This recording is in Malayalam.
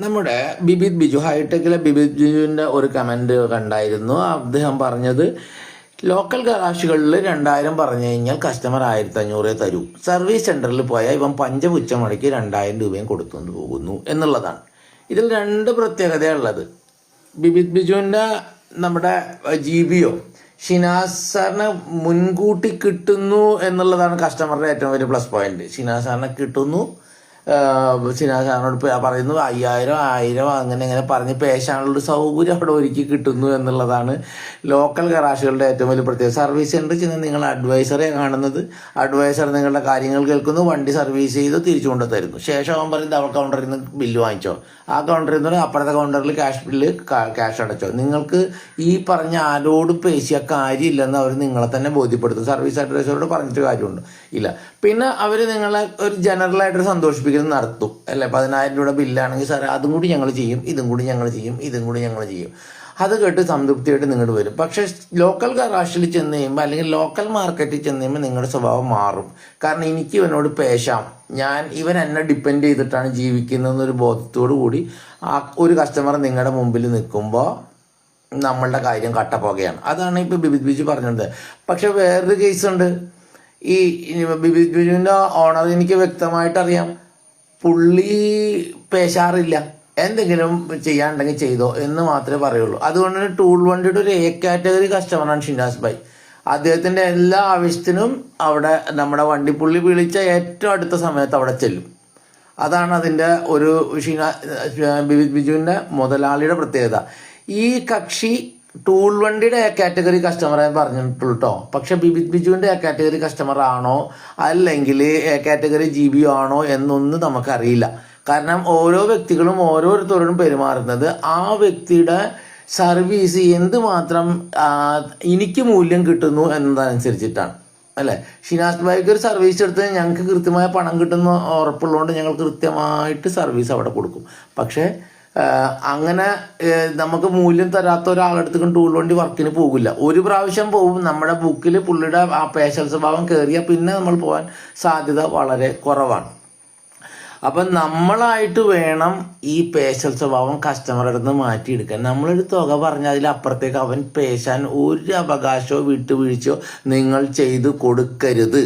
നമ്മുടെ ബിബിത് ബിജു ഹൈടെക്കിലെ ബിബിത് ബിജുവിൻ്റെ ഒരു കമൻറ്റ് കണ്ടായിരുന്നു. അദ്ദേഹം പറഞ്ഞത് ലോക്കൽ ഗറാഷുകളിൽ 2000 പറഞ്ഞു കഴിഞ്ഞാൽ കസ്റ്റമർ 1500 തരൂ, സർവീസ് സെൻറ്ററിൽ പോയാൽ ഇവൻ പഞ്ചപുച്ച മുടക്കി 2000 രൂപയും കൊടുത്തുകൊണ്ട് പോകുന്നു എന്നുള്ളതാണ്. ഇതിൽ 2 പ്രത്യേകതയുള്ളത്. ബിബിത് ബിജുവിൻ്റെ നമ്മുടെ GBO ഷിനാസ് സാറിന് മുൻകൂട്ടി കിട്ടുന്നു എന്നുള്ളതാണ് കസ്റ്റമറുടെ ഏറ്റവും വലിയ പ്ലസ് പോയിന്റ്. ഷിനാസ് സാറിനെ കിട്ടുന്നു, ഷിനാസ് സാറിനോട് പറയുന്നു 5000 1000 അങ്ങനെ പറഞ്ഞ് പേശാനുള്ളൊരു സൗകര്യം അവിടെ ഒരുക്കി കിട്ടുന്നു എന്നുള്ളതാണ് ലോക്കൽ ഗറാഷുകളുടെ ഏറ്റവും വലിയ പ്രത്യേകത. സർവീസ് സെൻറ്ററിൽ ചെന്ന് നിങ്ങൾ അഡ്വൈസറെ കാണുന്നത്, അഡ്വൈസർ നിങ്ങളുടെ കാര്യങ്ങൾ കേൾക്കുന്നു, വണ്ടി സർവീസ് ചെയ്ത് തിരിച്ചു കൊണ്ട് തരുന്നു. ശേഷം അവൻ പറയുന്നത് അവൾ കൗണ്ടറിൽ നിന്ന് ബില്ല് വാങ്ങിച്ചോ, ആ കൗണ്ടറിൽ നിന്ന് അപ്പുറത്തെ കൗണ്ടറിൽ ക്യാഷ് അടച്ചോ. നിങ്ങൾക്ക് ഈ പറഞ്ഞ ആരോടും പേശിയ കാര്യമില്ലെന്ന് അവർ നിങ്ങളെ തന്നെ ബോധ്യപ്പെടുത്തും. സർവീസ് അഡ്വൈസറോട് പറഞ്ഞിട്ട് കാര്യമുണ്ട് ഇല്ല. പിന്നെ അവർ നിങ്ങളെ ഒരു ജനറലായിട്ടൊരു സന്തോഷിപ്പിക്കുന്നത് നടത്തും അല്ലേ. 10000 രൂപയുടെ ബില്ലാണെങ്കിൽ സാറേ അതും കൂടി ഞങ്ങൾ ചെയ്യും, ഇതും കൂടി ഞങ്ങൾ ചെയ്യും. അത് കേട്ട് സംതൃപ്തിയായിട്ട് നിങ്ങൾ വരും. പക്ഷെ ലോക്കൽ ഗറാഷിൽ ചെന്ന് കഴിയുമ്പോൾ അല്ലെങ്കിൽ ലോക്കൽ മാർക്കറ്റിൽ ചെന്ന് കഴിയുമ്പോൾ നിങ്ങളുടെ സ്വഭാവം മാറും. കാരണം എനിക്ക് ഇവനോട് പേശാം, ഇവൻ എന്നെ ഡിപ്പെൻഡ് ചെയ്തിട്ടാണ് ജീവിക്കുന്നതെന്നൊരു ബോധത്തോടു കൂടി ഒരു കസ്റ്റമർ നിങ്ങളുടെ മുമ്പിൽ നിൽക്കുമ്പോൾ നമ്മളുടെ കാര്യം കട്ടപ്പോകയാണ്. അതാണ് ഇപ്പോൾ ബിബിത് ബിജു പറഞ്ഞത്. പക്ഷെ വേറൊരു കേസുണ്ട്. ഈ ബിബിത് ബിജുവിൻ്റെ ഓണർ എനിക്ക് വ്യക്തമായിട്ട് അറിയാം, പുള്ളി പേശാറില്ല. എന്തെങ്കിലും ചെയ്യാനുണ്ടെങ്കിൽ ചെയ്തോ എന്ന് മാത്രമേ പറയുള്ളൂ. അതുകൊണ്ട് തന്നെ ടൂൾ വണ്ടിയുടെ ഒരു A കാറ്റഗറി കസ്റ്റമറാണ് ഷിനാസ് ഭായ്. അദ്ദേഹത്തിൻ്റെ എല്ലാ ആവശ്യത്തിനും അവിടെ നമ്മുടെ വണ്ടിപ്പുള്ളി വിളിച്ച ഏറ്റവും അടുത്ത സമയത്ത് അവിടെ ചെല്ലും. അതാണ് അതിൻ്റെ ഒരു ബിബിത് ബിജുവിൻ്റെ മുതലാളിയുടെ പ്രത്യേകത. ഈ കക്ഷി ടൂൾ വണ്ടിയുടെ A കാറ്റഗറി കസ്റ്റമറെ പറഞ്ഞിട്ടുള്ളൂ കേട്ടോ. പക്ഷെ ബിബിത് ബിജുവിൻ്റെ A കാറ്റഗറി കസ്റ്റമർ ആണോ അല്ലെങ്കിൽ A കാറ്റഗറി GBO ആണോ എന്നൊന്നും നമുക്കറിയില്ല. കാരണം ഓരോ വ്യക്തികളും ഓരോരുത്തരോടും പെരുമാറുന്നത് ആ വ്യക്തിയുടെ സർവീസ് എന്തുമാത്രം എനിക്ക് മൂല്യം കിട്ടുന്നു എന്നതനുസരിച്ചിട്ടാണ് അല്ലേ. ഷിനാസ് ഭായിക്ക് ഒരു സർവീസ് എടുത്ത് ഞങ്ങൾക്ക് കൃത്യമായ പണം കിട്ടുന്ന ഉറപ്പുള്ളതുകൊണ്ട് ഞങ്ങൾ കൃത്യമായിട്ട് സർവീസ് അവിടെ കൊടുക്കും. പക്ഷേ അങ്ങനെ നമുക്ക് മൂല്യം തരാത്ത ഒരാളെടുത്തേക്കും ടൂൾ വണ്ടി വർക്കിന് പോകില്ല. ഒരു പ്രാവശ്യം പോകും, നമ്മുടെ ബുക്കിൽ പുള്ളിയുടെ ആ പേശൽ സ്വഭാവം കയറിയാൽ പിന്നെ നമ്മൾ പോകാൻ സാധ്യത വളരെ കുറവാണ്. അപ്പം നമ്മളായിട്ട് വേണം ഈ പേശൽ സ്വഭാവം കസ്റ്റമറുടെ അടുത്ത് മാറ്റിയെടുക്കാൻ. നമ്മളൊരു തുക പറഞ്ഞാൽ അതിലപ്പുറത്തേക്ക് അവൻ പേശാൻ ഒരു അവകാശമോ വിട്ടുവീഴ്ചയോ നിങ്ങൾ ചെയ്ത് കൊടുക്കരുത്.